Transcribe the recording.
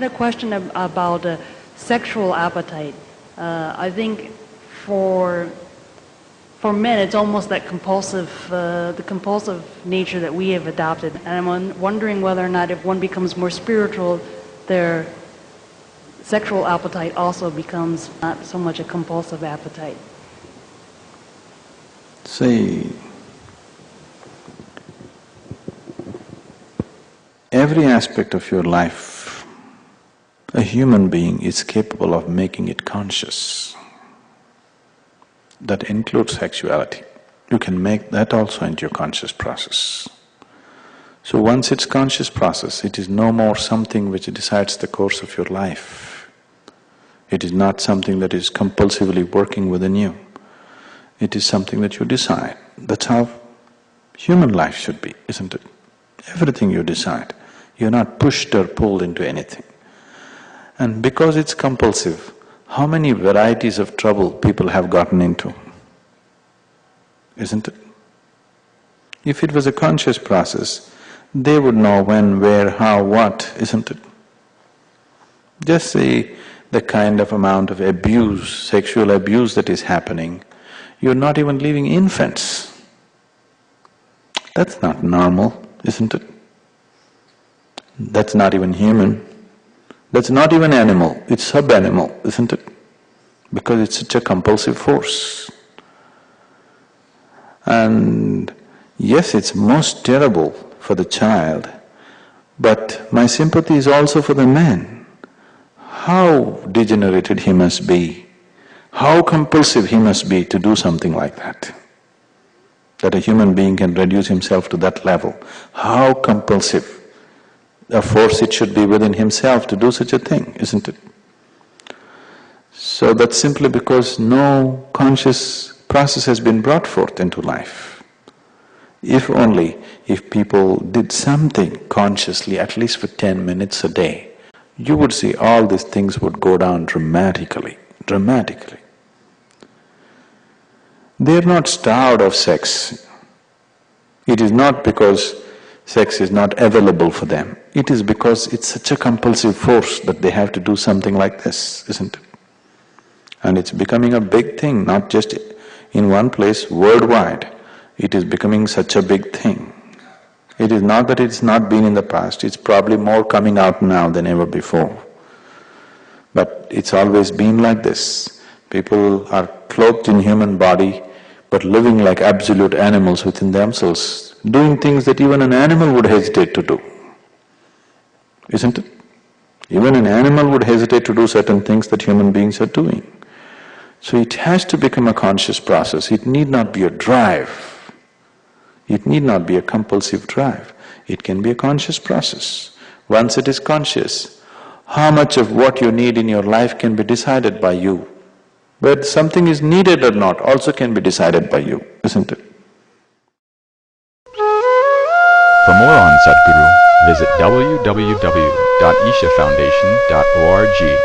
a question about sexual appetite. I think for men, it's almost that the compulsive nature that we have adopted. And I'm wondering whether or not if one becomes more spiritual, their sexual appetite also becomes not so much a compulsive appetite. See, every aspect of your life, a human being is capable of making it conscious. That includes sexuality. You can make that also into your conscious process. So once it's conscious process, it is no more something which decides the course of your life. It is not something that is compulsively working within you. It is something that you decide. That's how human life should be, isn't it? Everything you decide. You're not pushed or pulled into anything. And because it's compulsive, how many varieties of trouble people have gotten into, isn't it? If it was a conscious process, they would know when, where, how, what, isn't it? Just see the kind of amount of abuse, sexual abuse that is happening. You're not even leaving infants. That's not normal, isn't it? That's not even human. That's not even animal, it's sub-animal, isn't it? Because it's such a compulsive force. And yes, it's most terrible for the child, but my sympathy is also for the man. How degenerated he must be, how compulsive he must be to do something like that. That a human being can reduce himself to that level. How compulsive a force it should be within himself to do such a thing, isn't it? So that's simply because no conscious process has been brought forth into life. If people did something consciously, at least for 10 minutes a day, you would see all these things would go down dramatically. They're not starved of sex. It is not because sex is not available for them. It is because it's such a compulsive force that they have to do something like this, isn't it? And it's becoming a big thing, not just in one place, worldwide. It is becoming such a big thing. It is not that it's not been in the past, it's probably more coming out now than ever before. But it's always been like this. People are clothed in human body, but living like absolute animals within themselves, doing things that even an animal would hesitate to do, isn't it? Even an animal would hesitate to do certain things that human beings are doing. So it has to become a conscious process, it need not be a drive. It need not be a compulsive drive, it can be a conscious process. Once it is conscious, how much of what you need in your life can be decided by you. Whether something is needed or not also can be decided by you, isn't it? For more on Sadhguru, visit www.ishafoundation.org.